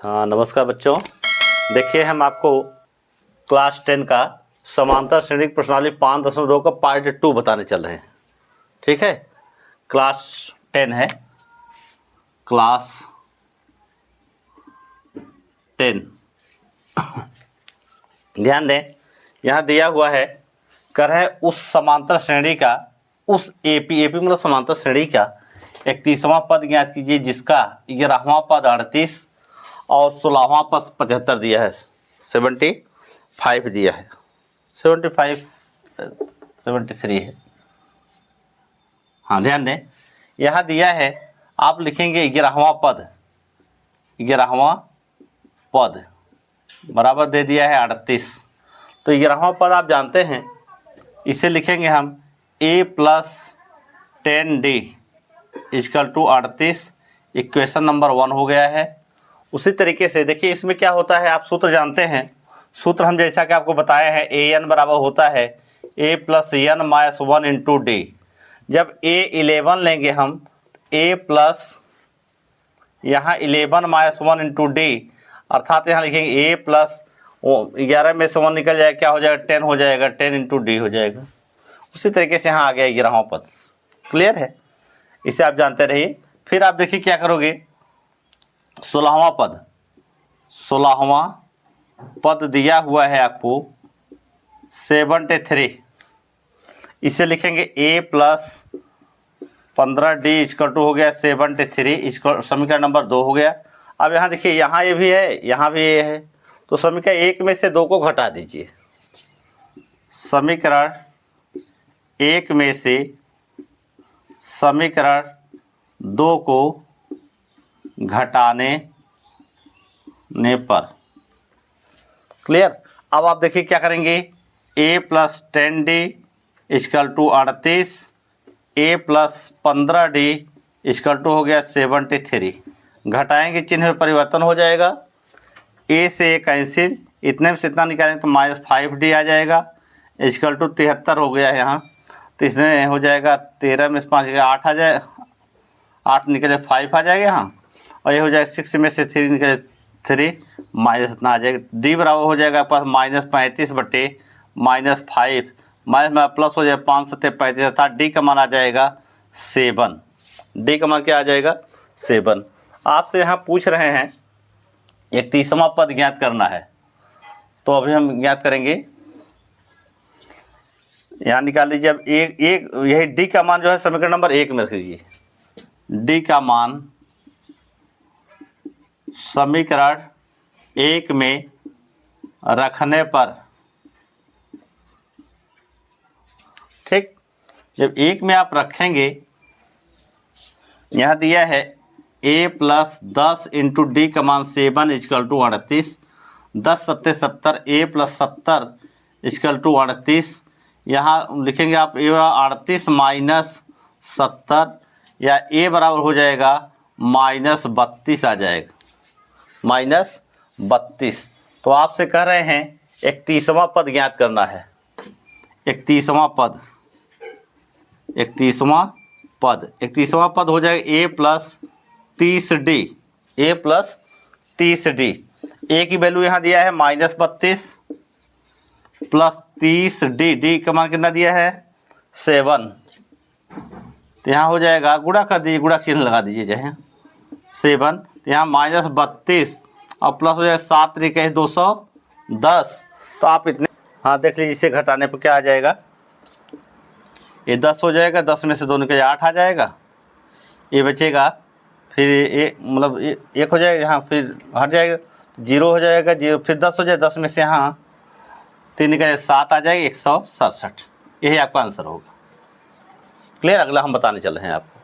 हाँ नमस्कार बच्चों। देखिए हम आपको क्लास 10 का समांतर श्रेणी प्रश्नावली 5.2 का पार्ट 2 बताने चल रहे हैं। ठीक है, क्लास 10 है, क्लास 10। ध्यान दें, यहाँ दिया हुआ है, कर है उस समांतर श्रेणी का, उस एपी मतलब समांतर श्रेणी का 31वां पद ज्ञात कीजिए जिसका 11वां पद 38 और 16वां पद 75 दिया है, 75 दिया है, 75 73 है। हाँ ध्यान दें, यहाँ दिया है, आप लिखेंगे 11वां पद, 11वां पद बराबर दे दिया है 38। तो 11वां पद आप जानते हैं, इसे लिखेंगे हम a + 10d = 38। इक्वेशन नंबर 1 हो गया है। उसी तरीके से देखिए इसमें क्या होता है, आप सूत्र जानते हैं। सूत्र हम जैसा कि आपको बताया है, an बराबर होता है a + n - 1 × d। जब a 11 लेंगे हम, a प्लस यहाँ 11 - 1 × d, अर्थात यहाँ लिखेंगे a प्लस 11 में से 1 निकल जाएगा, क्या हो जाएगा 10 हो जाएगा, 10 × d हो जाएगा। उसी तरीके से यहाँ आ गया 11वां पद। क्लियर है, इसे आप जानते रहिए। फिर आप देखिए क्या करोगे, 16वां पद, 16वां पद दिया हुआ है आपको 73। इसे लिखेंगे a + 15d = हो गया 73, समीकरण नंबर 2 हो गया। अब यहाँ देखिए, यहाँ ये भी है, यहाँ भी ये है, तो समीकरण 1 में से 2 को घटा दीजिए। समीकरण 1 में से समीकरण 2 को घटाने पर। क्लियर। अब आप देखिए क्या करेंगे, a + 10d = 38, a + 15d = हो गया 73। घटाएंगे, चिन्ह में परिवर्तन हो जाएगा, a से a कैंसिल, इतने में से इतना निकालेंगे तो -5d आ जाएगा, = 73 हो गया यहाँ। तो इसमें हो जाएगा 13 में से 5 8 आ जाए, 8 निकले 5 आ जाएगा यहाँ, और ये हो जाएगा 6 में से 3 निकले 3, माइनस इतना आ जाएगा। d बराबर हो जाएगा आपके पास -35/-5, माइनस प्लस हो जाएगा 5 × 7 = 35, अर्थात d का मान आ जाएगा 7। d का मान क्या आ जाएगा 7। आपसे यहाँ पूछ रहे हैं 31वां पद ज्ञात करना है, तो अभी हम ज्ञात करेंगे। यहाँ निकाल लीजिए। अब एक यही d का मान जो है समीकरण नंबर 1 में रख लीजिए। d का मान समीकरण 1 में रखने पर, ठीक, जब 1 में आप रखेंगे, यहाँ दिया है a + 10 × d का मान 7 = 38, 10 × 7 = 70, a + 70 = 38। यहाँ लिखेंगे आप a 38 - 70, या a बराबर हो जाएगा -32 आ जाएगा, -32। तो आपसे कह रहे हैं 31वां पद ज्ञात करना है। 31वां पद, 31वां पद हो जाएगा a + 30d, a + 30d। a की वैल्यू यहाँ दिया है -32 + 30d, d का मान कितना दिया है 7। तो यहाँ हो जाएगा, गुणा कर दीजिए, गुणा चिन्ह लगा दीजिए चाहे 7। तो यहाँ -32 और प्लस हो जाएगा 7 × 3 = 210। तो आप इतने, हाँ देख लीजिए, इसे घटाने पर क्या आ जाएगा, ये 10 हो जाएगा, 10 में से 2 निकल 8 आ जाएगा, ये बचेगा, फिर ये मतलब 1 हो जाएगा, यहाँ फिर हट जाएगा, 0 हो जाएगा, 0 फिर 10 हो जाएगा, 10 में से यहाँ 3 निकल 7 आ जाएगा, 167। यही आपका आंसर होगा। क्लियर। अगला हम बताने चल रहे हैं आपको।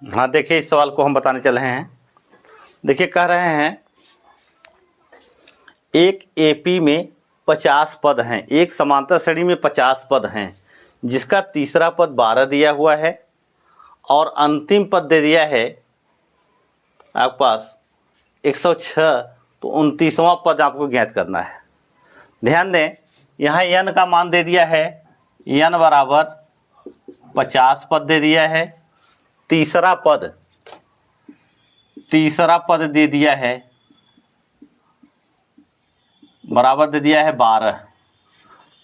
हाँ देखिए, इस सवाल को हम बताने चल रहे हैं। देखिए कह रहे हैं, एक एपी में 50 पद हैं, एक समांतर श्रेणी में 50 पद हैं, जिसका तीसरा पद 12 दिया हुआ है और अंतिम पद दे दिया है आपके पास 106। तो 29वां पद आपको ज्ञात करना है। ध्यान दें, यहाँ n का मान दे दिया है, n बराबर 50 पद दे दिया है। तीसरा पद तीसरा पद दे दिया है बराबर दे दिया है 12।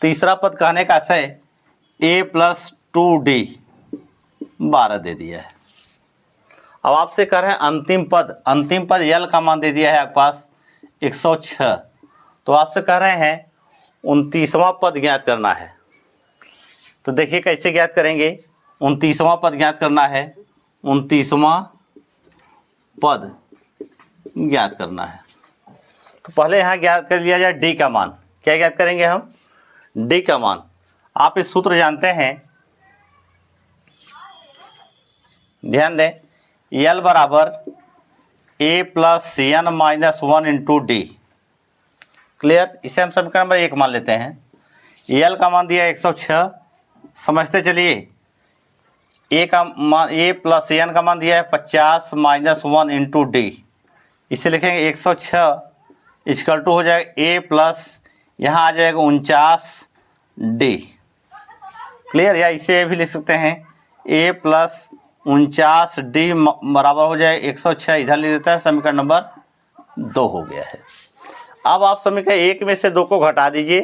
तीसरा पद कहने का है a+2d 12 दे दिया है। अब आपसे कह रहे हैं अंतिम पद यल का मान दे दिया है आपके पास 106। तो आपसे कह रहे हैं 29वां पद ज्ञात करना है। तो देखिए कैसे ज्ञात करेंगे। 29वां पद ज्ञात करना है। 29वां पद ज्ञात करना है तो पहले यहाँ ज्ञात कर लिया जाए डी का मान। क्या ज्ञात करेंगे हम? डी का मान। आप इस सूत्र जानते हैं, ध्यान दें, यल बराबर a+n-1 इंटू डी। क्लियर? इसे हम समीकरण नंबर 1 मान लेते हैं। यल का मान दिया 106, समझते चलिए। ए का मान a+n का मान दिया है 50-1 इंटू डी। इसे लिखेंगे 106 इक्वल टू हो जाएगा a प्लस यहाँ आ जाएगा 49d। क्लियर? या इसे भी लिख सकते हैं a+49d बराबर हो जाए 106। इधर लिख देता है, समीकरण नंबर 2 हो गया है। अब आप समीकरण 1 में से 2 को घटा दीजिए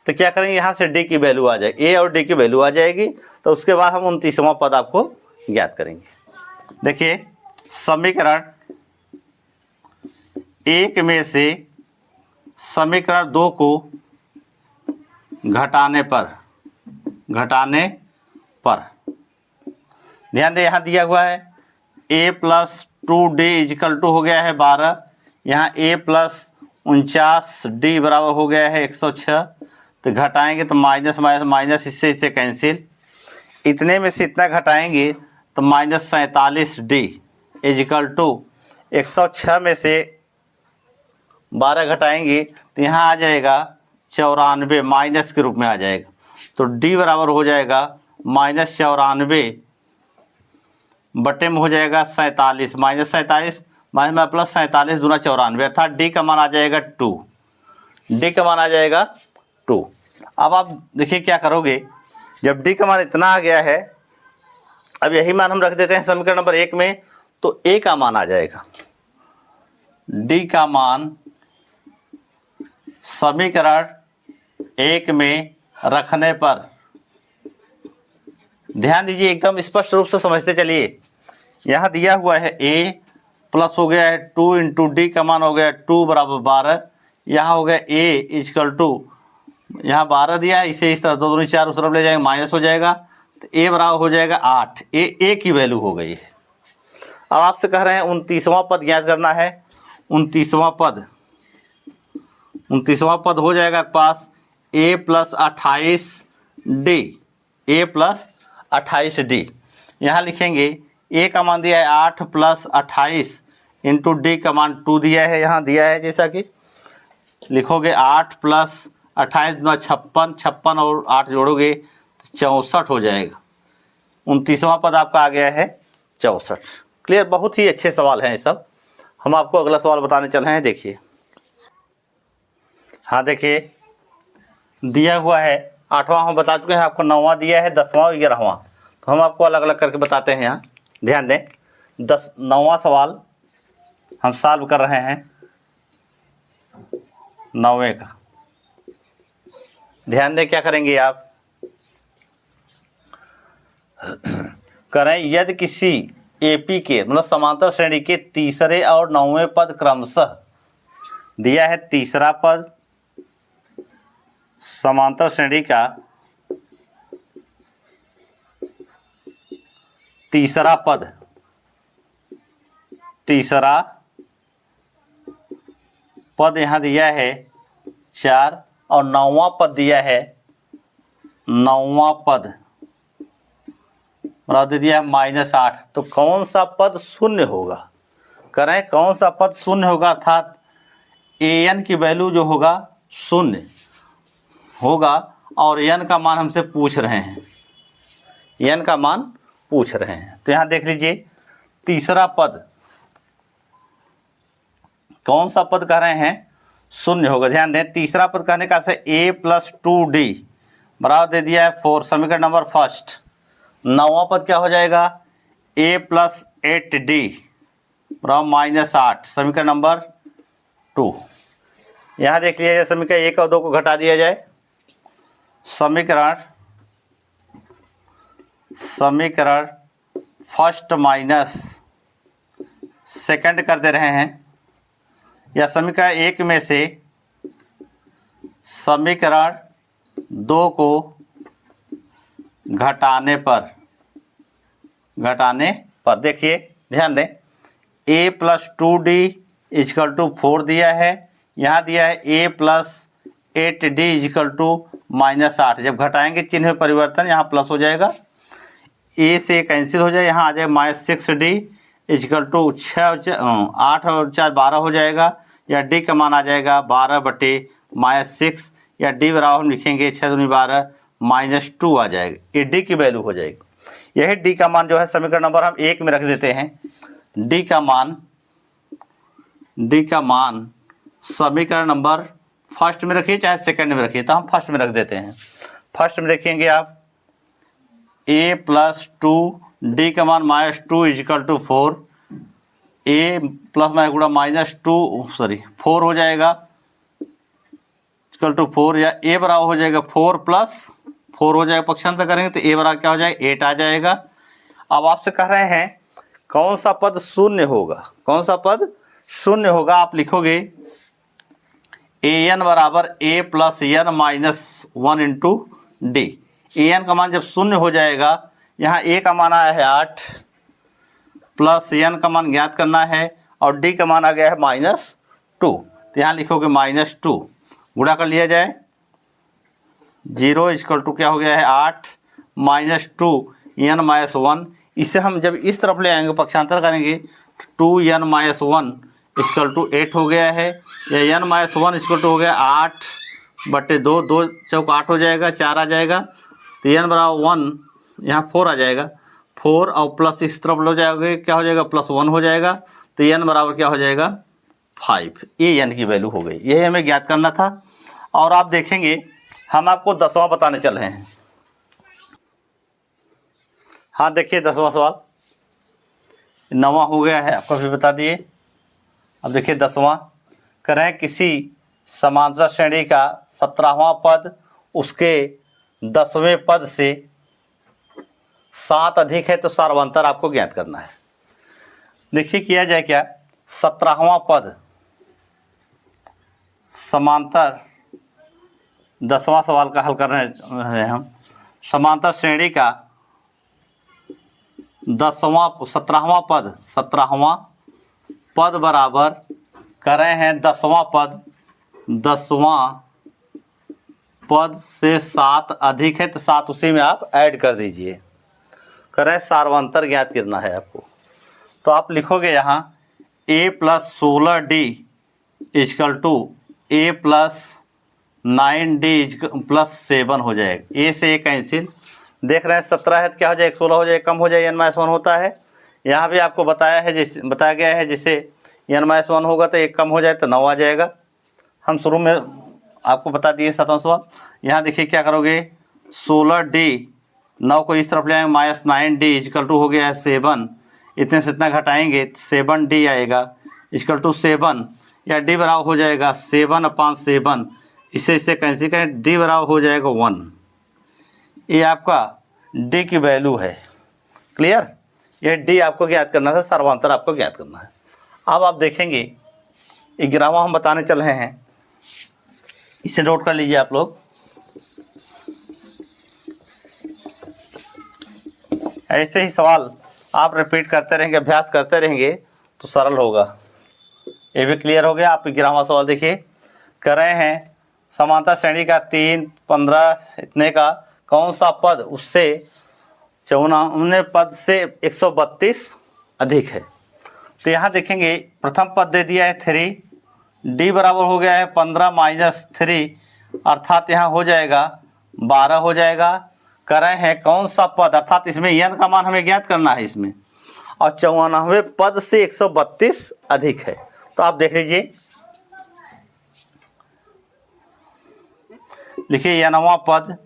तो क्या करेंगे, यहाँ से d की वैल्यू आ जाएगी, a और d की वैल्यू आ जाएगी। तो उसके बाद हम 29वां पद आपको ज्ञात करेंगे। देखिए समीकरण 1 में से समीकरण 2 को घटाने पर ध्यान दें, यहाँ दिया हुआ है a+2d इक्वल टू हो गया है 12। यहाँ a+49d बराबर हो गया है 106। तो घटाएंगे तो माइनस माइनस माइनस, इससे कैंसिल। इतने में से इतना घटाएंगे तो -47d इक्वल टू 106 में से 12 घटाएंगे तो यहाँ आ जाएगा 94, माइनस के रूप में आ जाएगा। तो d बराबर हो जाएगा -94 बटे में हो जाएगा 47, -47 माइनस प्लस 47 दूना 94, अर्थात d का मान आ जाएगा 2। d का मान आ जाएगा 2। अब आप देखिए क्या करोगे, जब d का मान इतना आ गया है, अब यही मान हम रख देते हैं समीकरण नंबर 1 में, तो a का मान आ जाएगा। d का मान समीकरण 1 में रखने पर, ध्यान दीजिए एकदम स्पष्ट रूप से समझते चलिए। यहाँ दिया हुआ है a प्लस हो गया है 2 इंटू डी का मान हो गया 2 बराबर 12। यहाँ हो गया a इक्वल टू, यहाँ 12 दिया है, इसे इस तरह 2 दूनी 4 उस तरफ ले जाएंगे, माइनस हो जाएगा तो a बराबर हो जाएगा 8। a की वैल्यू हो गई है। अब आपसे कह रहे हैं 29वां पद ज्ञात करना है। 29वां पद हो जाएगा आपके पास a+28d। यहाँ लिखेंगे a का मान दिया है 8 + 28 इंटू डी का मान 2 दिया है, यहाँ दिया है, जैसा कि लिखोगे 8 + 28 56, 56 और 8 जोड़ोगे तो 64 हो जाएगा। 29वां पद आपका आ गया है 64। क्लियर? बहुत ही अच्छे सवाल हैं ये सब। हम आपको अगला सवाल बताने चल रहे हैं। देखिए, हाँ देखिए दिया हुआ है 8वां हम बता चुके हैं, आपको 9वां दिया है, 10वां और 11वां। तो हम आपको अलग अलग करके बताते हैं। यहाँ ध्यान दें, 9वां सवाल हम सॉल्व कर रहे हैं, 9वें का। ध्यान दें क्या करेंगे आप, करें यदि किसी एपी के मतलब समांतर श्रेणी के तीसरे और 9वें पद क्रमशः दिया है, तीसरा पद समांतर श्रेणी का तीसरा पद यहाँ दिया है 4 और 9वां पद दिया है, 9वां पद बराबर दिया है -8। तो कौन सा पद शून्य होगा? करें कौन सा पद शून्य होगा, अर्थात an की वैल्यू जो होगा शून्य होगा। और n का मान हमसे पूछ रहे हैं, n का मान पूछ रहे हैं। तो यहाँ देख लीजिए तीसरा पद, कौन सा पद कह रहे हैं शून्य होगा। ध्यान दें, तीसरा पद कहने का से a+2d बराबर दे दिया है 4, समीकरण नंबर 1। 9वां पद क्या हो जाएगा, a+8d बराबर -8, समीकरण नंबर 2। यहाँ देख लिया जाए, समीकरण 1 और 2 को घटा दिया जाए। समीकरण फर्स्ट माइनस सेकंड कर दे रहे हैं, या समीकरण 1 में से समीकरण 2 को घटाने पर देखिए, ध्यान दें, a + 2d = 4 दिया है, यहाँ दिया है a + 8d = -8। जब घटाएंगे चिन्ह में परिवर्तन, यहाँ प्लस हो जाएगा, a से कैंसिल हो जाए, यहाँ आ जाए -6d = 8 और 4 12 हो जाएगा, या d का मान आ जाएगा 12/-6, या d बराबर हम लिखेंगे 6 दूनी 12 -2 आ जाएगा। ये d की वैल्यू हो जाएगी। यही d का मान जो है समीकरण नंबर हम 1 में रख देते हैं। d का मान समीकरण नंबर फर्स्ट में रखिए चाहे सेकंड में रखिए, तो हम फर्स्ट में रख देते हैं। फर्स्ट में देखेंगे आप, a + 2d का मान -2 = 4, a + -2 4 हो जाएगा =4, या a बराबर हो जाएगा 4 + 4 हो जाएगा, पक्षांतर करेंगे तो a बराबर क्या हो जाएगा 8 आ जाएगा। अब आपसे कह रहे हैं कौन सा पद शून्य होगा, कौन सा पद शून्य होगा। आप लिखोगे an बराबर a + n - 1 × d। an का मान जब शून्य हो जाएगा, यहाँ a का मान आया है 8 प्लस n का मान ज्ञात करना है, और d का मान आ गया है -2, तो यहाँ लिखोगे -2, गुणा कर लिया जाए, 0 = क्या हो गया है 8 -2 n - 1। इसे हम जब इस तरफ ले आएंगे, पक्षांतर करेंगे, 2n - 1 = 8 हो गया है, या n - 1 = हो गया 8/2, 2 चौक 8 हो जाएगा, 4 आ जाएगा, तो n बराबर 1, यहाँ 4 आ जाएगा, 4 और प्लस इस तरफ ले जाओगे, क्या हो जाएगा +1 हो जाएगा, तो n बराबर क्या हो जाएगा 5। ये n की वैल्यू हो गई, यही हमें ज्ञात करना था। और आप देखेंगे हम आपको 10वां बताने चल रहे हैं। हाँ देखिए 10वां सवाल, 9वां हो गया है, आपको भी बता दिए। अब देखिए 10वां, करें किसी समांतर श्रेणी का 17वां पद उसके 10वें पद से 7 अधिक है, तो सार्वंतर आपको ज्ञात करना है। देखिए किया जाए क्या, 17वां पद समांतर, 10वां सवाल का हल कर रहे हैं हम। समांतर श्रेणी का 17वां पद बराबर कर रहे हैं 10वां पद से 7 अधिक है, तो 7 उसी में आप ऐड कर दीजिए। कर रहे हैं सार्वंतर ज्ञात करना है आपको, तो आप लिखोगे यहाँ a + 16d = a + 9d + 7 हो जाएगा। a से a कैंसिल, देख रहे हैं 17 है तो क्या हो जाएगा 16 हो जाएगा, कम हो जाएगा, n - 1 होता है। यहाँ भी आपको बताया गया है जैसे n - 1 होगा तो 1 कम हो जाए तो 9 आ जाएगा। हम शुरू में आपको बता दिए 7वां सवाल। यहाँ देखिए क्या करोगे, 16d 9 को इस तरफ ले आएंगे, -9d = हो गया है 7, इतने से इतना घटाएंगे 7d आएगा = 7, या d बराबर हो जाएगा 7/7, इसे कैंसिल करें, d बराबर हो जाएगा 1। ये आपका d की वैल्यू है। क्लियर, ये d आपको ज्ञात करना था, सार्वंतर आपको ज्ञात करना है। अब आप देखेंगे 11वां हम बताने चल रहे हैं, इसे नोट कर लीजिए आप लोग। ऐसे ही सवाल आप रिपीट करते रहेंगे, अभ्यास करते रहेंगे तो सरल होगा। ये भी क्लियर हो गया। आप 11वां सवाल देखिए, कर रहे हैं समांतर श्रेणी का 3, 15 इतने का कौन सा पद उससे 54वें पद से 132 अधिक है। तो यहाँ देखेंगे प्रथम पद दे दिया है 3, d बराबर हो गया है 15 - 3, अर्थात यहाँ हो जाएगा 12 हो जाएगा। कर रहे हैं कौन सा पद, अर्थात इसमें n का मान हमें ज्ञात करना है इसमें, और 54वें पद से 132 अधिक है। तो आप देख लीजिए, लिखिए nवां पद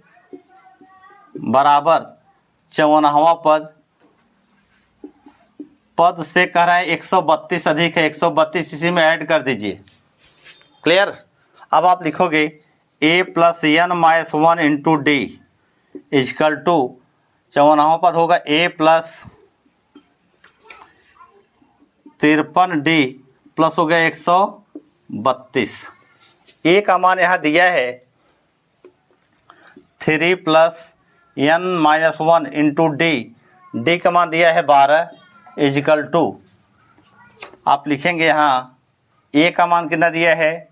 बराबर 54वां पद पद से कह रहा है 132 अधिक है, 132 इसी में ऐड कर दीजिए। क्लियर। अब आप लिखोगे a plus N minus 1 into d is equal to 54वां पद होगा a प्लस 53 डी प्लस हो गया 132। a का मान यहाँ दिया है 3 plus N minus 1 into D का मान दिया है 12 इजकल टू आप लिखेंगे यहाँ a का मान कितना दिया है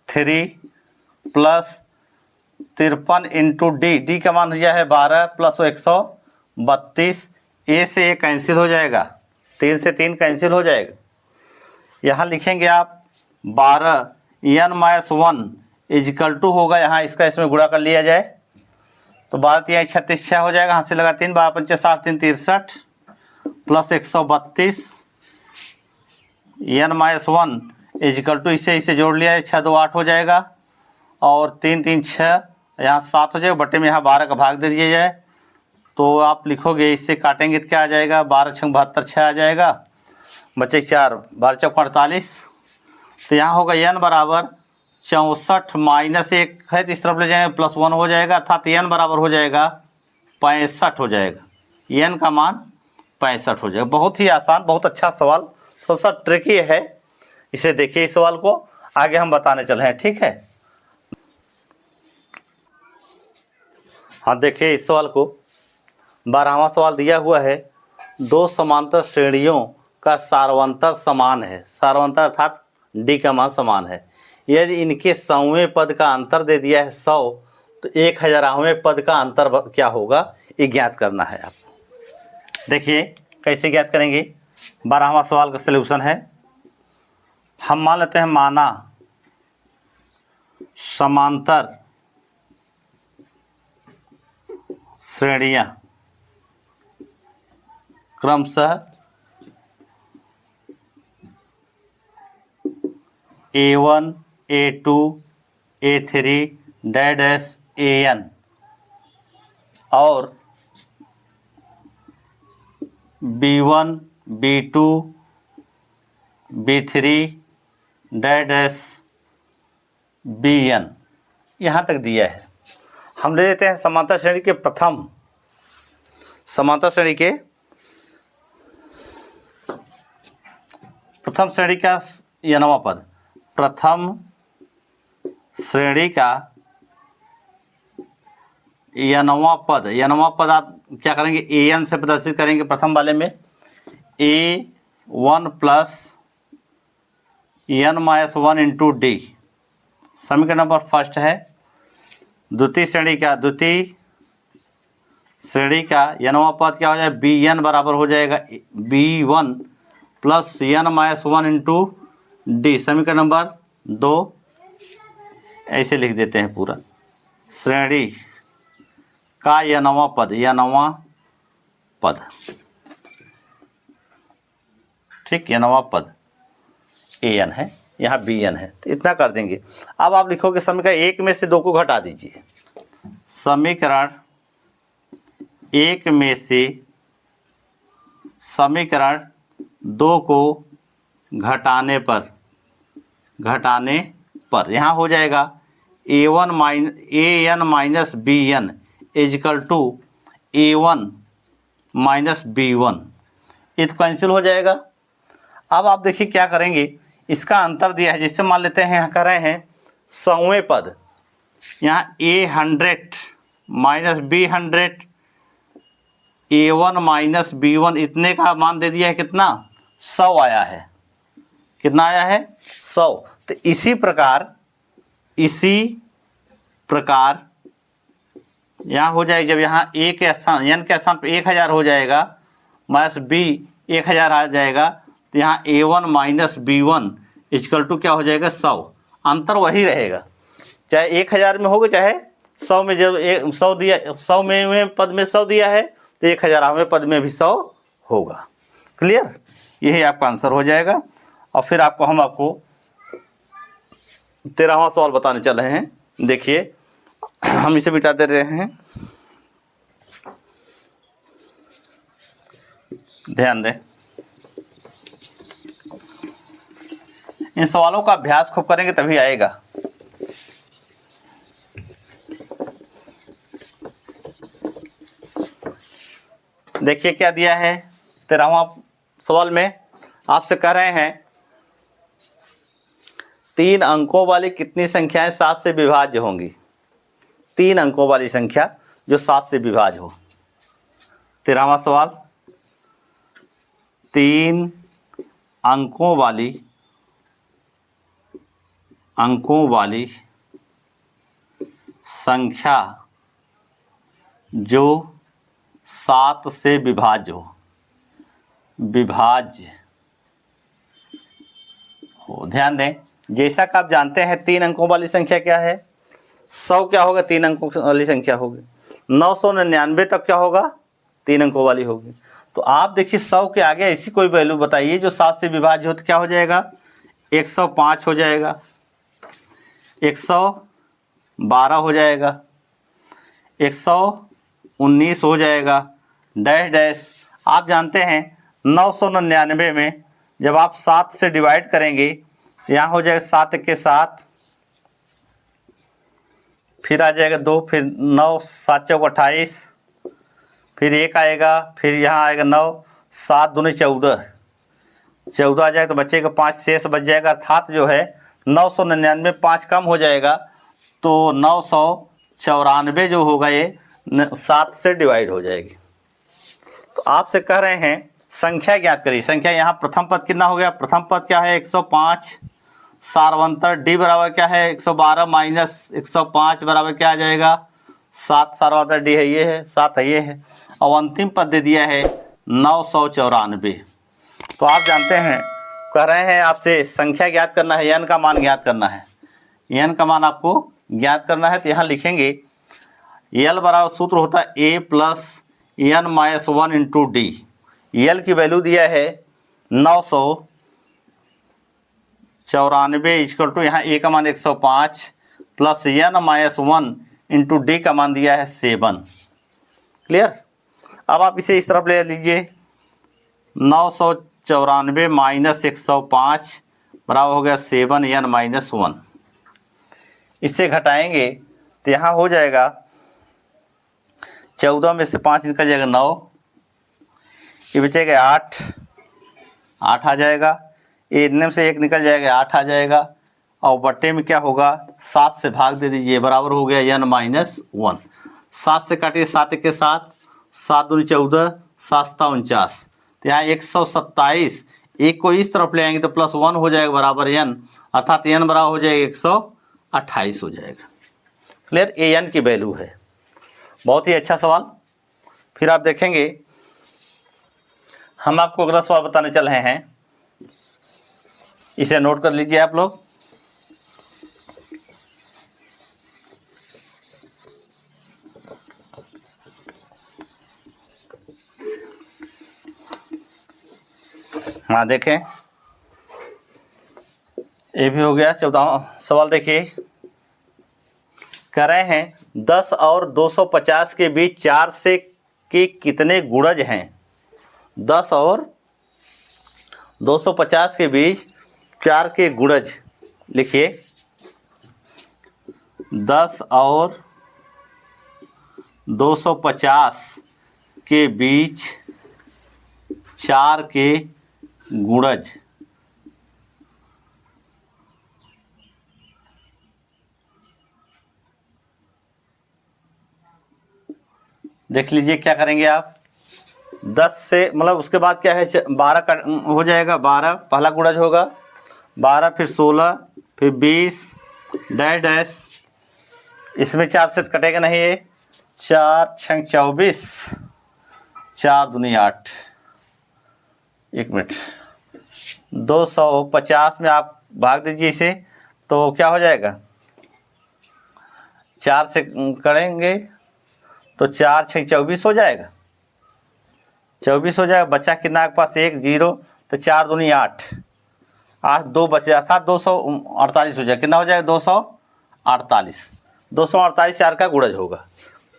3 प्लस 53 इंटू डी का मान दिया है 12 प्लस 132। a से a कैंसिल हो जाएगा, 3 से 3 कैंसिल हो जाएगा। यहाँ लिखेंगे आप 12 एन माइनस 1 इजकल टू होगा, यहाँ इसका इसमें गुणा कर लिया जाए तो 12 3 36 6 हो जाएगा, हाथ से लगा 3 12 5 60 3 63 plus 132 N minus 1 equal to इसे जोड़ लिया है 6 2 8 हो जाएगा और 3 3 6 यहाँ 7 हो जाएगा, बटे में यहाँ 12 का भाग दे दिया जाए तो आप लिखोगे, इससे काटेंगे तो क्या आ जाएगा 12 6 72 6 आ जाएगा, बचे 4 12 चौक 48। तो यहाँ होगा एन बराबर 64 माइनस 1 है तो इस तरफ ले जाएंगे प्लस 1 हो जाएगा, अर्थात एन बराबर हो जाएगा 65 हो जाएगा। एन का मान 65 हो जाएगा। बहुत ही आसान, बहुत अच्छा सवाल, थोड़ा सा ट्रिकी है, इसे देखिए इस सवाल को, आगे हम बताने चले हैं। ठीक है, हाँ देखिए इस सवाल को, 12वां सवाल दिया हुआ है, दो समांतर श्रेणियों का सारवंतर समान है। सारवंतर अर्थात डी का मान समान है। यदि इनके 100वें पद का अंतर दे दिया है 100 तो 1000वें पद का अंतर क्या होगा, ये ज्ञात करना है आपको। देखिए कैसे ज्ञात करेंगे। 12वां सवाल का सलूशन है, हम मान लेते हैं माना समांतर श्रेणियां क्रमशः A1 A2 A3 dash AN और B1 B2 B3 dash BN यहाँ तक दिया है। हम ले लेते हैं समांतर श्रेणी के प्रथम श्रेणी का यनवां पद, प्रथम श्रेणी का यनवां पद आप क्या करेंगे, AN से प्रदर्शित करेंगे। प्रथम वाले में A1 plus N minus 1 into D समीकरण नंबर फर्स्ट है। द्वितीय श्रेणी का यनवां पद क्या हो जाएगा, BN बराबर हो जाएगा B1 plus N minus 1 into D समीकरण नंबर 2। ऐसे लिख देते हैं पूरा, श्रेणी का यनवां पद ठीक, यनवां पद AN है, यहाँ BN है, तो इतना कर देंगे। अब आप लिखोगे समीकरण 1 में से 2 को घटा दीजिए। समीकरण 1 में से समीकरण 2 को घटाने पर यहाँ हो जाएगा AN minus BN is equal to A1 minus B1, ये तो कैंसिल हो जाएगा। अब आप देखिए क्या करेंगे, इसका अंतर दिया है, जिससे मान लेते हैं यहाँ कर रहे हैं 100वें पद, यहाँ A100 minus B100 A1 minus B1 इतने का मान दे दिया है, कितना 100 आया है, कितना आया है 100। तो इसी प्रकार यहाँ हो जाएगा, जब यहाँ A के स्थान N के स्थान पर 1000 हो जाएगा माइनस B 1000 आ जाएगा, तो यहाँ A1 minus B1 is equal to क्या हो जाएगा 100। अंतर वही रहेगा, चाहे 1000 में होगा चाहे 100 में। जब 100 दिया, 100 में पद में 100 दिया है तो 1000वें पद में भी 100 होगा। क्लियर, यही आपका आंसर हो जाएगा। और फिर हम आपको 13वां सवाल बताने चल रहे हैं। देखिए हम इसे मिटा दे रहे हैं, ध्यान दें। इन सवालों का अभ्यास खूब करेंगे तभी आएगा। देखिए क्या दिया है 13वां सवाल में, आपसे कह रहे हैं 3 अंकों वाली कितनी संख्याएं 7 से विभाज्य होंगी। 3 अंकों वाली संख्या जो 7 से विभाज्य हो। 13वां सवाल, 3 अंकों वाली संख्या जो 7 से विभाज्य हो, ध्यान दें, जैसा कि आप जानते हैं 3 अंकों वाली संख्या क्या है, 100 क्या होगा 3 अंकों वाली संख्या होगी, 999 तक क्या होगा 3 अंकों वाली होगी। तो आप देखिए 100 के आगे ऐसी कोई वैल्यू बताइए जो 7 से विभाज्य हो, तो क्या हो जाएगा 105 हो जाएगा, 112 हो जाएगा, 119 हो जाएगा, डैश डैश। आप जानते हैं 999 में जब आप 7 से डिवाइड करेंगे यहाँ हो जाएगा 7 के 7, फिर आ जाएगा 2, फिर 9 7 चौक 28, फिर 1 आएगा, फिर यहाँ आएगा 9, 7 दूनी 14, 14 आ जाएगा तो बचेगा 5, शेष बच जाएगा, अर्थात जो है 999 5 कम हो जाएगा तो 994 जो होगा ये 7 से डिवाइड हो जाएगी। तो आपसे कह रहे हैं संख्या ज्ञात करिए। संख्या यहाँ प्रथम पद कितना हो गया, प्रथम पद क्या है 105, सार्वंतर डी बराबर क्या है 112 माइनस 105 बराबर क्या आ जाएगा 7, सार्वंतर डी है ये है 7 है ये है, और अंतिम पद दे दिया है 994। तो आप जानते हैं कह रहे हैं आपसे संख्या ज्ञात करना है, n का मान ज्ञात करना है, n का मान आपको ज्ञात करना है। तो यहाँ लिखेंगे L बराबर सूत्र होता है a plus n minus 1 into D. L की वैल्यू दिया है 994 इक्वल टू यहाँ a का मान 105 plus n minus 1 into D का मान दिया है 7। क्लियर। अब आप इसे इस तरफ ले लीजिए, 994 माइनस 105 बराबर हो गया 7n माइनस 1। इससे घटाएंगे तो यहाँ हो जाएगा 14 में से 5 निकल जाएगा 9, ये बचेगा 8 आ जाएगा, इतने से 1 निकल जाएगा 8 आ जाएगा, और बट्टे में क्या होगा 7 से भाग दे दीजिए बराबर हो गया n माइनस 1। 7 से काटिए 7 के 7, 7 दूनी 14, 7 7 49, तो यहाँ 127, एक को इस तरफ ले आएंगे तो प्लस 1 हो जाएगा बराबर n, अर्थात n बराबर हो जाएगा 128 हो जाएगा। क्लियर, ये n की वैल्यू है। बहुत ही अच्छा सवाल। फिर आप देखेंगे हम आपको अगला सवाल बताने चल रहे हैं, इसे नोट कर लीजिए आप लोग। हाँ देखें, ये भी हो गया 14वां सवाल। देखिए कह रहे हैं 10 और 250 के बीच 4 से के कितने गुणज हैं। 10 और 250 के बीच 4 के गुणज लिखिए। 10 और 250 के बीच 4 के गुणज। देख लीजिए क्या करेंगे आप। 10 से मतलब उसके बाद क्या है 12 का हो जाएगा, 12 पहला गुणज होगा, 12 फिर 16 फिर 20 डैश डैश, इसमें 4 से कटेगा नहीं, ये 4 6 24, 4 दूनी 8, 1 मिनट, 250 में आप भाग दीजिए इसे तो क्या हो जाएगा, 4 से करेंगे तो 4 6 24 हो जाएगा, 24 हो जाएगा। बचा कितना आपके पास 1 0, तो 4 दूनी 8, 8 2 बचे, अर्थात 248 हो जाएगा। कितना हो जाएगा 248, 248 4 का गुणज होगा।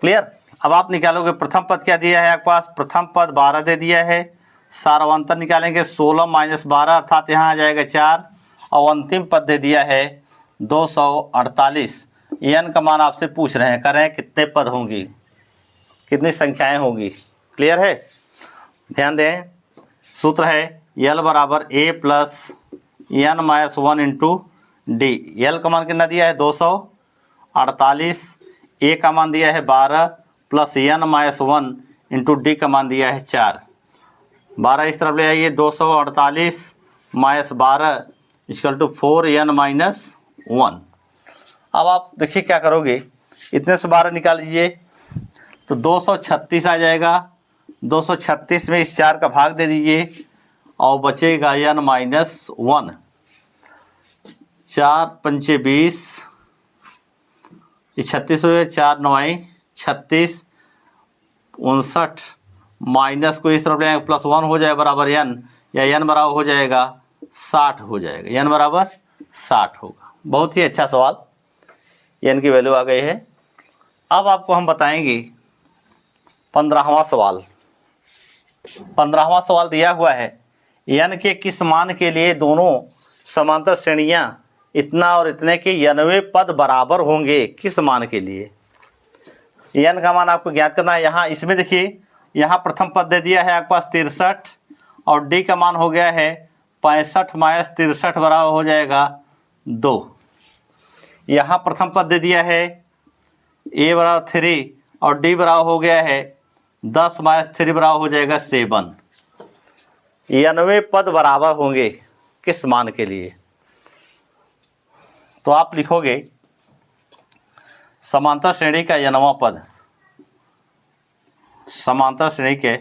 क्लियर। अब आप निकालोगे प्रथम पद क्या दिया है आपके पास, प्रथम पद 12 दे दिया है, सार्वंतर निकालेंगे 16 माइनस 12 अर्थात यहाँ आ जाएगा 4, और अंतिम पद दे दिया है 248। n का मान आपसे पूछ रहे हैं, कर रहे हैं कितने पद होंगी, कितनी संख्याएं होंगी। क्लियर है? ध्यान दें, सूत्र है L बराबर A plus n minus 1 into D. L का मान कितना दिया है 248, A का मान दिया है 12 plus n minus 1 into D का मान दिया है 4। 12 इस तरफ ले आइए, 248 minus 12 equal to 4n minus 1। अब आप देखिए क्या करोगे, इतने से 12 निकाल लीजिए तो 236 आ जाएगा। 236 में इस 4 का भाग दे दीजिए और बचेगा n माइनस 1। 4 पंचे 20, 36 हो गया, 4 9 36, 59 माइनस को इस तरफ ले आएंगे प्लस 1 हो जाए बराबर n, या n बराबर हो जाएगा 60 हो जाएगा, n बराबर 60 होगा। बहुत ही अच्छा सवाल, n की वैल्यू आ गई है। अब आपको हम बताएंगे 15वां सवाल। 15वां सवाल दिया हुआ है n के किस मान के लिए दोनों समांतर श्रेणियां इतना और इतने के 90 पद बराबर होंगे, किस मान के लिए n का मान आपको ज्ञात करना है। यहाँ इसमें देखिए, यहाँ प्रथम पद दे दिया है आपके पास 63 और d का मान हो गया है 65 माइनस 63 बराबर हो जाएगा 2। यहाँ प्रथम पद दे दिया है a बराबर 3 और d बराबर हो गया है 10 माइनस 3 बराबर हो जाएगा 7। 90 पद बराबर होंगे किस मान के लिए? तो आप लिखोगे समांतर श्रेणी का 90वां पद, समांतर श्रेणी के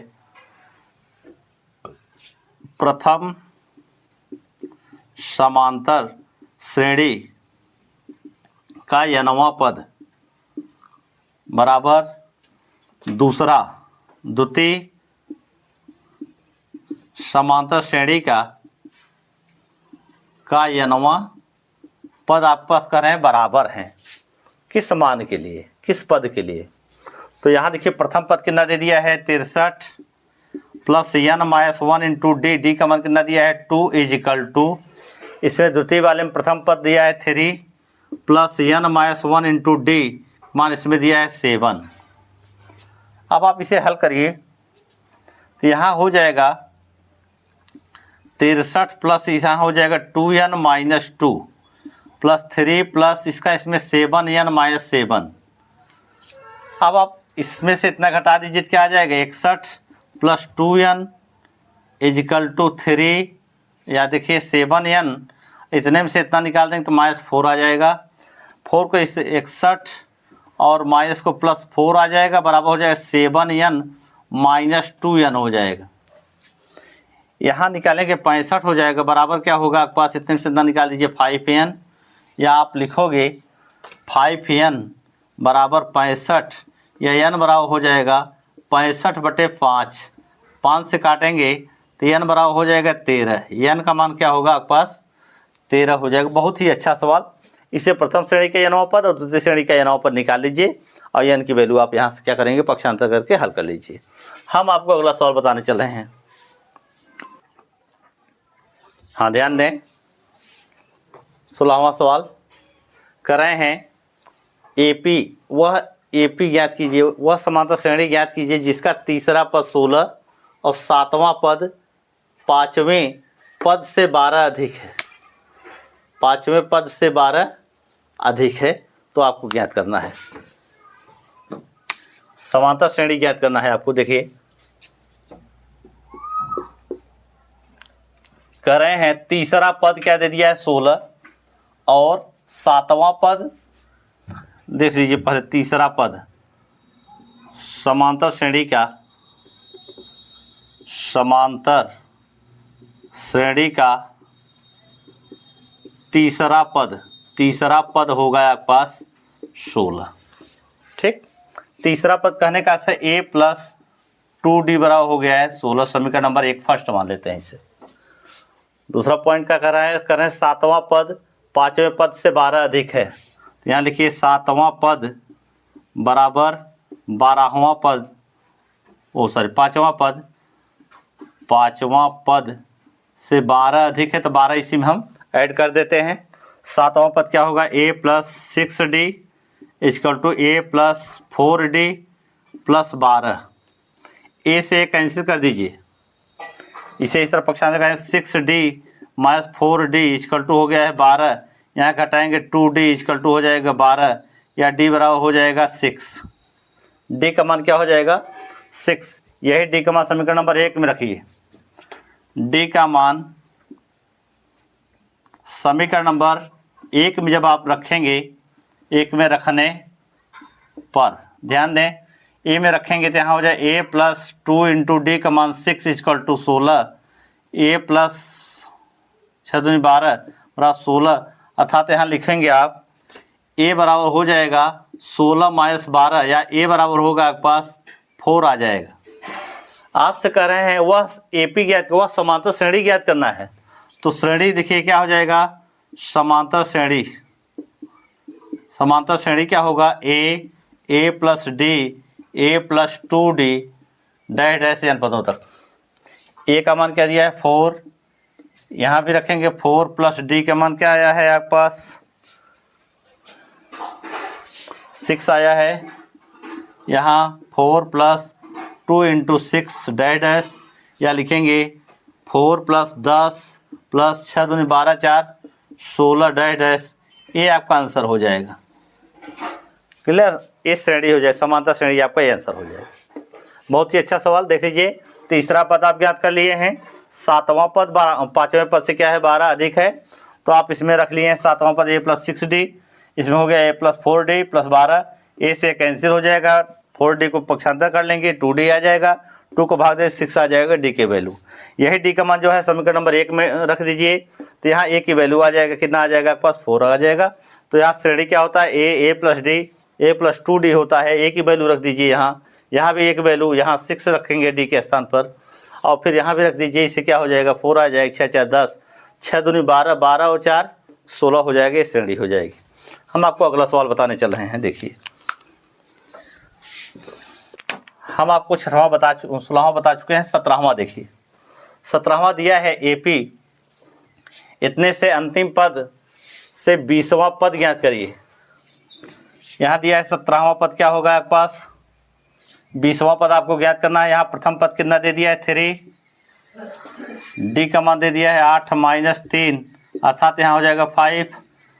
प्रथम समांतर श्रेणी का 90वां पद बराबर दूसरा द्वितीय समांतर श्रेणी का 90वां पद आपके पास कर रहे हैं बराबर हैं किस मान के लिए, किस पद के लिए? तो यहाँ देखिए प्रथम पद कितना दे दिया है 63 plus n minus 1 into D, D का मान कितना दिया है 2 इज इक्वल टू, इसमें द्वितीय वाले में प्रथम पद दिया है 3 plus n minus 1 into D, मान इसमें दिया है 7। अब आप इसे हल करिए तो यहाँ हो जाएगा 63 प्लस यहाँ हो जाएगा 2n माइनस 2 प्लस 3 प्लस इसका इसमें 7n माइनस 7। अब आप इसमें से इतना घटा दीजिए तो क्या आ जाएगा 61 प्लस 2n इजिकल टू 3, या देखिए 7n, इतने में से इतना निकाल देंगे तो माइनस 4 आ जाएगा। 4 को इस 61 और माइनस को प्लस 4 आ जाएगा, बराबर हो जाएगा 7n माइनस 2n हो जाएगा। यहाँ निकालेंगे 65 हो जाएगा, बराबर क्या होगा आपके पास, इतने में से इतना निकाल दीजिए 5n, या आप लिखोगे 5n बराबर 65, या n बराबर हो जाएगा 65/5, 5 से काटेंगे तो n बराबर हो जाएगा 13। n का मान क्या होगा आपके पास 13 हो जाएगा। बहुत ही अच्छा सवाल। इसे प्रथम श्रेणी का 90वां पद और द्वितीय श्रेणी का 90वां पद निकाल लीजिए और n की वैल्यू आप यहाँ से क्या करेंगे पक्षांतर करके हल कर लीजिए। हम आपको अगला सवाल बताने चल रहे हैं। हाँ ध्यान दें, 16वां सवाल कर रहे हैं AP, वह AP ज्ञात कीजिए, वह समांतर श्रेणी ज्ञात कीजिए जिसका तीसरा पद 16 और 7वां पद 5वें पद से 12 अधिक है। 5वें पद से 12 अधिक है, तो आपको ज्ञात करना है, समांतर श्रेणी ज्ञात करना है आपको। देखिए कर रहे हैं तीसरा पद क्या दे दिया है 16 और 7वां पद देख लीजिए। पहले तीसरा पद समांतर श्रेणी का, समांतर श्रेणी का तीसरा पद होगा आपके पास 16। ठीक, तीसरा पद कहने का से a प्लस 2d बराबर हो गया है 16। समीकरण नंबर 1 फर्स्ट मान लेते हैं इसे। दूसरा पॉइंट क्या कर रहे हैं 7वां पद 5वें पद से 12 अधिक है, तो यहाँ लिखिए 7वां पद बराबर 12वां पद, 5वां पद से 12 अधिक है, तो 12 इसी में हम ऐड कर देते हैं। सातवां पद क्या होगा, a plus 6d equal to a plus 4d plus 12। a से कैंसिल कर दीजिए, इसे इस तरफ पक्षांतर करें, 6d minus 4d equal to हो गया है 12। यहाँ घटाएंगे 2d इक्वल टू हो जाएगा 12, या d बराबर हो जाएगा 6। d का मान क्या हो जाएगा 6। यही d का मान समीकरण नंबर 1 में रखिए। d का मान समीकरण नंबर 1 में जब आप रखेंगे, 1 में रखने पर ध्यान दें, a में रखेंगे तो यहाँ हो जाए a प्लस 2 इंटू डी का मान 6 इक्वल टू 16, a प्लस 6 दूनी 12 बराबर 16, अर्थात यहाँ लिखेंगे आप a बराबर हो जाएगा 16 माइनस 12, या a बराबर होगा आपके पास 4 आ जाएगा। आपसे कह रहे हैं वह AP ज्ञात, वह समांतर श्रेणी ज्ञात करना है। तो श्रेणी देखिए क्या हो जाएगा, समांतर श्रेणी। समांतर श्रेणी क्या होगा, a plus D, a plus 2d dash dash n पदों तक। a का मान क्या दिया है 4, यहाँ भी रखेंगे 4 प्लस d का मान क्या आया है आपके पास 6 आया है। यहाँ 4 प्लस 2 इंटू 6 डैश डैश, या लिखेंगे 4 प्लस 10 प्लस 6 दूनी 12 4 16 डैश डैश, ये आपका आंसर हो जाएगा। क्लियर, ये श्रेणी हो जाए, समांतर श्रेणी आपका ये आंसर हो जाएगा। बहुत ही अच्छा सवाल। देख लीजिए, तीसरा पद आप ज्ञात कर लिए हैं, सातवां पद 5वें पद से क्या है 12 अधिक है, तो आप इसमें रख लिए हैं सातवां पद a प्लस 6d, इसमें हो गया a plus 4d plus 12, a से कैंसिल हो जाएगा, 4d को पक्षांतर कर लेंगे 2d आ जाएगा, 2 को भाग दे 6 आ जाएगा d के वैल्यू। यही d का मान जो है समीकरण नंबर 1 में रख दीजिए, तो यहाँ a की वैल्यू आ जाएगा, कितना आ जाएगा आपके पास 4 आ जाएगा। तो यहाँ श्रेणी क्या होता है a plus d, a plus 2d होता है, a की वैल्यू रख दीजिए, यहाँ भी एक वैल्यू, यहाँ 6 रखेंगे d के स्थान पर, और फिर यहाँ भी रख दीजिए, इससे क्या हो जाएगा 4 आ जाएगा, 6 4 10, 6 दूनी 12, 12 और 4 16 हो जाएगा, ये श्रेणी हो जाएगी। हम आपको अगला सवाल बताने चल रहे हैं। देखिए, हम आपको 16वां बता चुके हैं, 17वां देखिए। 17वां दिया है AP, इतने से अंतिम पद से 20वां पद ज्ञात करिए। यहाँ दिया है 17वां पद क्या होगा आपके पास, 20वां पद आपको ज्ञात करना है। यहाँ प्रथम पद कितना दे दिया है 3, d का मान दे दिया है 8 माइनस 3, अर्थात यहाँ हो जाएगा 5,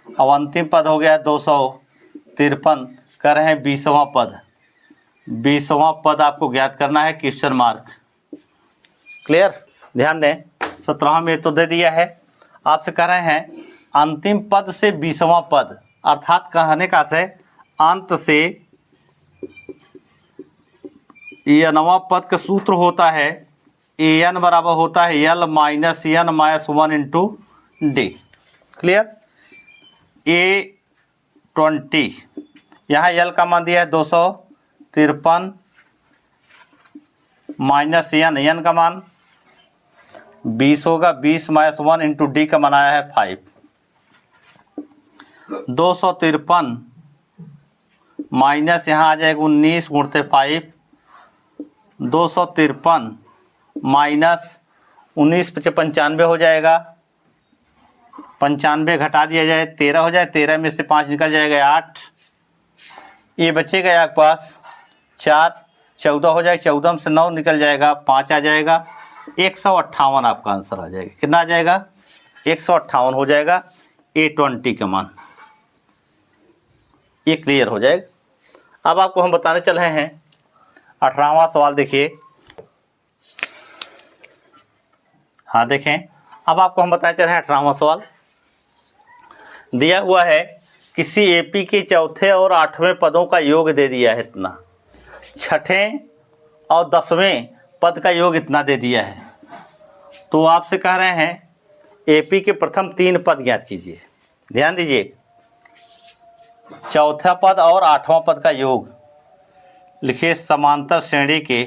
और अंतिम पद हो गया 253। कर रहे हैं 20वां पद, 20वां पद आपको ज्ञात करना है, क्वेश्चन मार्क। क्लियर, ध्यान दें, 17वां में तो दे दिया है, आपसे कह रहे हैं अंतिम पद से 20वां पद, अर्थात कहने का से अंत से nवां पद का सूत्र होता है an बराबर होता है l minus n minus 1 into D. Clear, A20, यहाँ l का मान दिया है 253 माइनस n का मान 20 होगा, 20 माइनस 1 इंटू डी का मान आया है 5। 253 माइनस यहाँ आ जाएगा 19 गुणते 5, 253 माइनस 19 × 95 हो जाएगा, 95 घटा दिया जाए 13 हो जाए, 13 में से 5 निकल जाएगा 8, ये बचेगा आपके पास 4, 14 हो जाएगा, 14 में से 9 निकल जाएगा 5 आ जाएगा, 158 आपका आंसर आ जाएगा। कितना आ जाएगा 158 हो जाएगा A20 का मान। ये क्लियर हो जाएगा। अब आपको हम बताने चल रहे हैं 18वां सवाल। देखिए, हाँ देखें, अब आपको हम बताने चल रहे हैं 18वां सवाल। दिया हुआ है किसी AP के चौथे और 8वें पदों का योग दे दिया है इतना, छठें और 10वें पद का योग इतना दे दिया है। तो आपसे कह रहे हैं AP के प्रथम 3 पद ज्ञात कीजिए। ध्यान दीजिए, चौथा पद और 8वां पद का योग लिखिए। समांतर श्रेणी के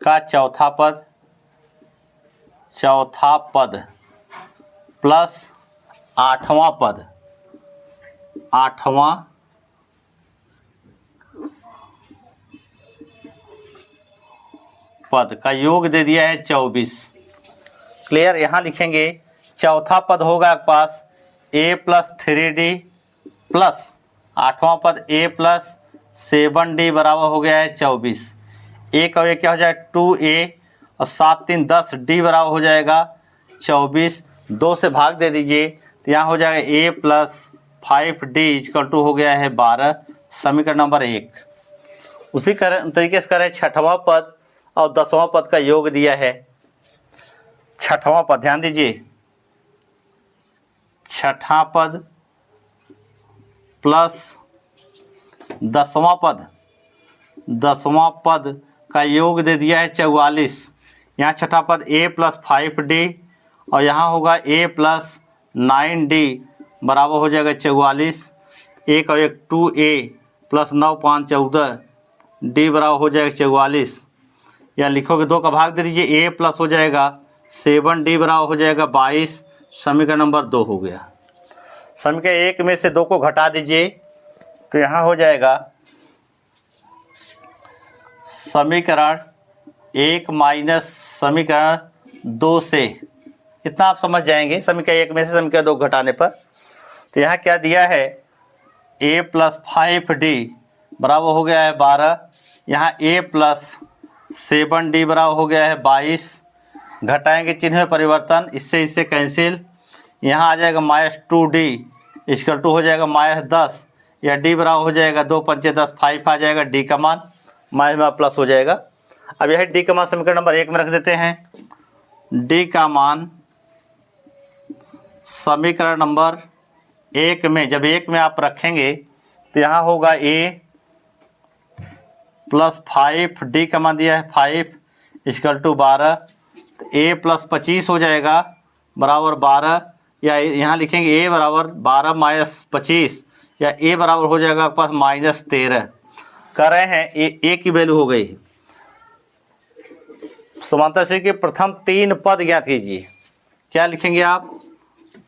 का चौथा पद प्लस 8वां पद, 8वां पद का योग दे दिया है 24। क्लियर। यहाँ लिखेंगे चौथा पद होगा आपके पास a प्लस 3d प्लस 8वां पद a प्लस 7d बराबर हो गया है 24। एक और ये क्या हो जाएगा 2a और 7 3 10 d बराबर हो जाएगा 24। 2 से भाग दे दीजिए तो यहाँ हो जाएगा a plus 5d equal to हो गया है 12। समीकरण नंबर 1। उसी तरीके से करें छठवां पद और 10वां पद का योग दिया है। छठवां पद ध्यान दीजिए, छठा पद प्लस 10वां पद, 10वां पद का योग दे दिया है 44। यहाँ छठा पद a प्लस 5d और यहाँ होगा a प्लस 9d बराबर हो जाएगा 44। एक और एक 2a प्लस 9 5 14 d बराबर हो जाएगा 44। या लिखोगे 2 का भाग दे दीजिए a प्लस हो जाएगा 7d बराबर हो जाएगा 22। समीकरण नंबर 2 हो गया। समीकरण 1 में से 2 को घटा दीजिए तो यहाँ हो जाएगा समीकरण 1 माइनस समीकरण 2 से, इतना आप समझ जाएंगे। समीकरण 1 में से समीकरण 2 घटाने पर तो यहाँ क्या दिया है a प्लस 5d बराबर हो गया है 12। यहाँ a प्लस 7d बराबर हो गया है 22। घटाएंगे चिन्ह में परिवर्तन, इससे इससे कैंसिल। यहाँ आ जाएगा -2d इक्वल टू हो जाएगा -10 या d बराबर हो जाएगा 2 5 10 5 आ जाएगा d का मान माइनस में प्लस हो जाएगा। अब यह d का मान समीकरण नंबर 1 में रख देते हैं। d का मान समीकरण नंबर 1 में, जब 1 में आप रखेंगे तो यहाँ होगा a प्लस 5d का मान दिया है 5 इक्वल टू 12 तो a प्लस 25 हो जाएगा बराबर 12। या यहाँ लिखेंगे a बराबर 12 माइनस 25 या a बराबर हो जाएगा आपके पास -13। कर रहे हैं a की वैल्यू हो गई। समांतर श्रेणी के प्रथम 3 पद ज्ञात कीजिए। क्या लिखेंगे आप?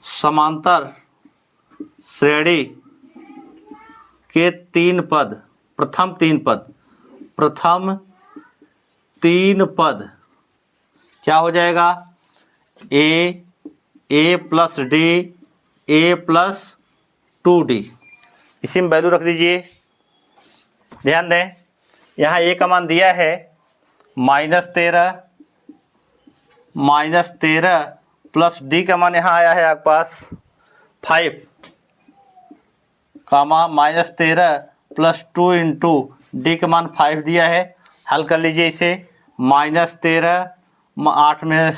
समांतर श्रेणी के 3 पद, प्रथम 3 पद, प्रथम 3 पद क्या हो जाएगा a plus d a plus 2d। इसी में वैल्यू रख दीजिए। ध्यान दें यहाँ a का मान दिया है -13 प्लस d का मान यहाँ आया है आपके पास 5 कामा -13 प्लस 2 इंटू डी का मान 5 दिया है। हल कर लीजिए इसे। -13 8 में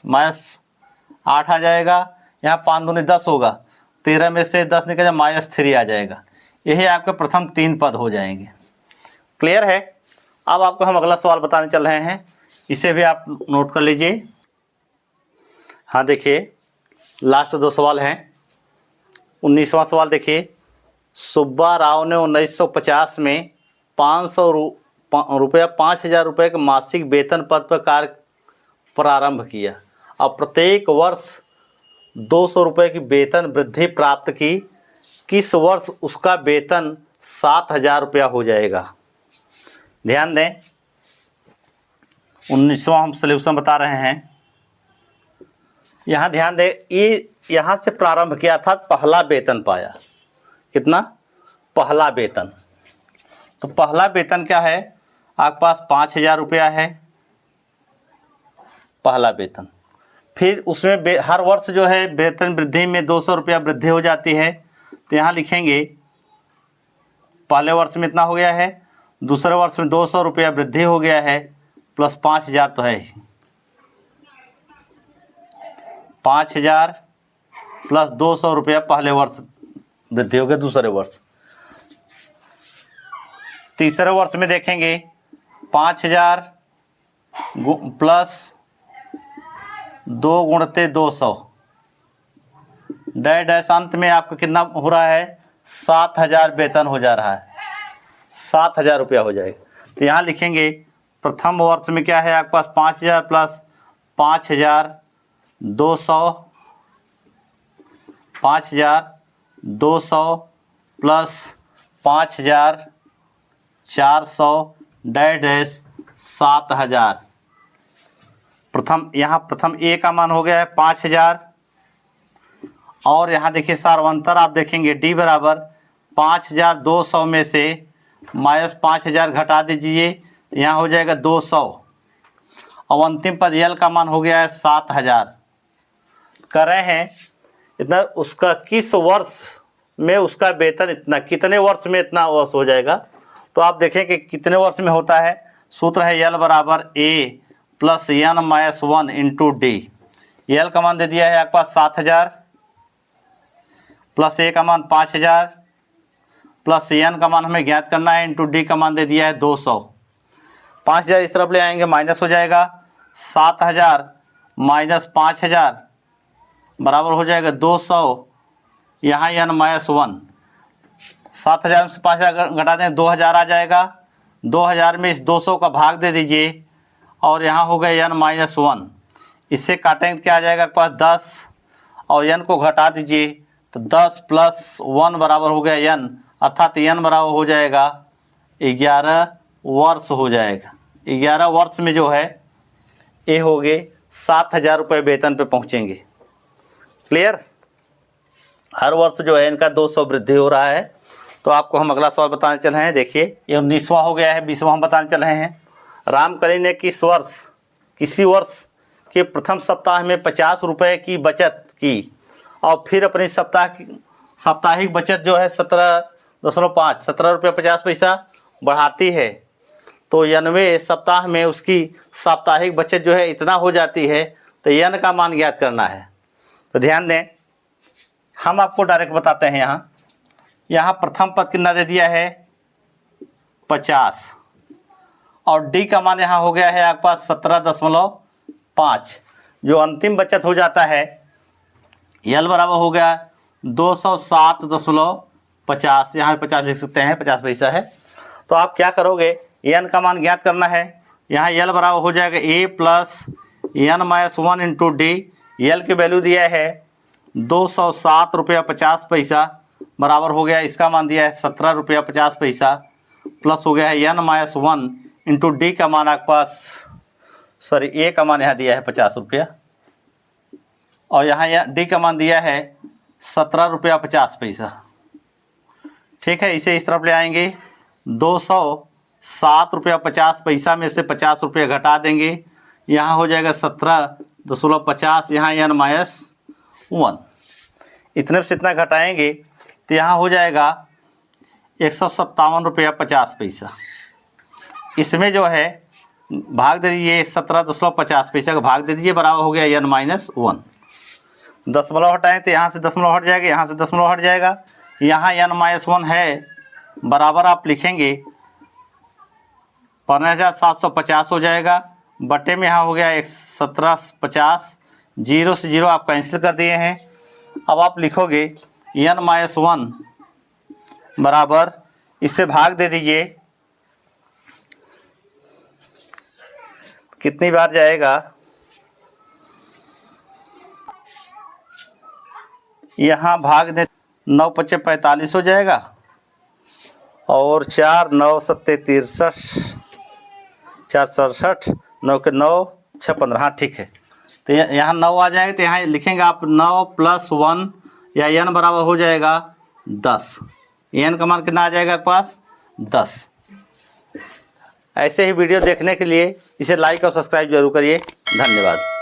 -8 आ जाएगा। यहाँ 5 दूनी 10 होगा, 13 में से 10 निकल जाए -3 आ जाएगा। यही आपके प्रथम 3 पद हो जाएंगे। क्लियर है। अब आपको हम अगला सवाल बताने चल रहे हैं, इसे भी आप नोट कर लीजिए। हाँ देखिए लास्ट 2 सवाल हैं। 19वां सवाल देखिए, सुब्बा राव ने 1950 में 500 रुपया 5000 रुपये के मासिक वेतन पद पर कार्य प्रारंभ किया और प्रत्येक वर्ष 200 रुपये की वेतन वृद्धि प्राप्त की। किस वर्ष उसका वेतन 7000 रुपया हो जाएगा? ध्यान दें 19वां हम सॉल्यूशन बता रहे हैं। यहाँ ध्यान दें, ये यहाँ से प्रारंभ किया था, पहला वेतन पाया। कितना? पहला वेतन। तो पहला वेतन क्या है आपके पास? 5000 रुपया है पहला वेतन। फिर उसमें हर वर्ष जो है वेतन वृद्धि में 200 रुपया वृद्धि हो जाती है। तो यहाँ लिखेंगे पहले वर्ष में इतना हो गया है, दूसरे वर्ष में 200 रुपया वृद्धि हो गया है, प्लस 5000 तो है ही। 5000 प्लस 200 रुपया पहले वर्ष वृद्धि हो गया दूसरे वर्ष। तीसरे वर्ष में देखेंगे 5000 प्लस 2 गुणते 200 डैश अंत में आपका कितना हो रहा है? 7000 वेतन हो जा रहा है, 7000 रुपया हो जाएगा। तो यहाँ लिखेंगे प्रथम वर्ष में क्या है आपके पास? 5000 प्लस 5200 प्लस 5400 डैश 7000 प्रथम ए का मान हो गया है 5000 और यहाँ देखिए सार्वंतर आप देखेंगे डी बराबर 5200 में से माइनस 5000 घटा दीजिए, यहाँ हो जाएगा 200 और अंतिम पद यल का मान हो गया है 7000। कर रहे हैं इतना, उसका किस वर्ष में उसका वेतन इतना, कितने वर्ष में इतना वर्ष हो जाएगा। तो आप देखें कि कितने वर्ष में होता है। सूत्र है यल बराबर a plus N minus 1 into d. L का मान दे दिया है आपके पास 7000 प्लस ए का मान 5000 प्लस एन का मान हमें ज्ञात करना है इंटू डी का मान दे दिया है 200। 5000 इस तरफ ले आएंगे माइनस हो जाएगा 7000 माइनस 5000 बराबर हो जाएगा 200, यहाँ एन माइनस 1। 7000 में से 5000 घटा दें 2000 आ जाएगा। 2000 में इस 200 का भाग दे दीजिए और यहाँ हो गया एन माइनस 1। इससे काटेंगे क्या आ जाएगा आपके पास 10 और एन को घटा दीजिए तो 10 प्लस 1 बराबर हो गया एन, अर्थात एन बराबर हो जाएगा 11 वर्ष हो जाएगा। 11 वर्ष में जो है ये हो गए 7000 रुपये वेतन पे पहुँचेंगे। क्लियर। हर वर्ष जो है इनका 200 वृद्धि हो रहा है। तो आपको हम अगला सवाल बताने चल रहे हैं। देखिए ये 19वां हो गया है, 20वां हम बताने चल रहे हैं। रामकली ने किसी वर्ष के प्रथम सप्ताह में 50 रुपये की बचत की और फिर अपनी साप्ताहिक बचत जो है 17 रुपये 50 पैसा बढ़ाती है, तो 90वें सप्ताह में उसकी साप्ताहिक बचत जो है इतना हो जाती है, तो एन का मान ज्ञात करना है। तो ध्यान दें, हम आपको डायरेक्ट बताते हैं। यहाँ प्रथम पद कितना दे दिया है 50 और डी का मान यहाँ हो गया है आपके पास 17.5। जो अंतिम बचत हो जाता है यल बराबर हो गया 207.50, यहाँ 50 लिख सकते हैं, 50 पैसा है। तो आप क्या करोगे, एन का मान ज्ञात करना है। यहाँ यल बराबर हो जाएगा a plus N minus 1 into d. L की वैल्यू दिया है 207 रुपया 50 पैसा बराबर हो गया, इसका मान दिया है 17 रुपया 50 पैसा प्लस हो गया है एन माइनस 1 इंटू डी का मान आपके पास, सॉरी ए का मान यहाँ दिया है 50 रुपया और यहाँ डी का मान दिया है 17 रुपया 50 पैसा। ठीक है, इसे इस तरफ ले आएंगे। 207 रुपया 50 पैसा में से 50 रुपये घटा देंगे, यहाँ हो जाएगा 17.50, यहाँ एन माइनस 1। इतने से इतना घटाएंगे तो यहाँ हो जाएगा 157 रुपया 50 पैसा। इसमें जो है भाग दे दीजिए 17.50 पैसा का भाग दे दीजिए, बराबर हो गया एन माइनस 1। दशमलव हटाएं तो यहाँ से दशमलव हट जाएगा, यहाँ से दशमलव हट जाएगा, यहाँ एन माइनस 1 है बराबर आप लिखेंगे 15,750 हो जाएगा, बटे में यहाँ हो गया 1750, 0 से 0 आप कैंसिल कर दिए हैं। अब आप लिखोगे एन माइनस 1 बराबर, इससे भाग दे दीजिए, कितनी बार जाएगा, यहाँ भाग दे 9 × 5 = 45 हो जाएगा और 4 × 9 = 63, 4 67, 9 के 9 6 15, हाँ ठीक है। तो यहाँ 9 आ जाएगा, तो यहाँ लिखेंगे आप 9 + 1 या एन बराबर हो जाएगा 10। एन का मान कितना आ जाएगा आपके पास 10। ऐसे ही वीडियो देखने के लिए इसे लाइक और सब्सक्राइब जरूर करिए। धन्यवाद।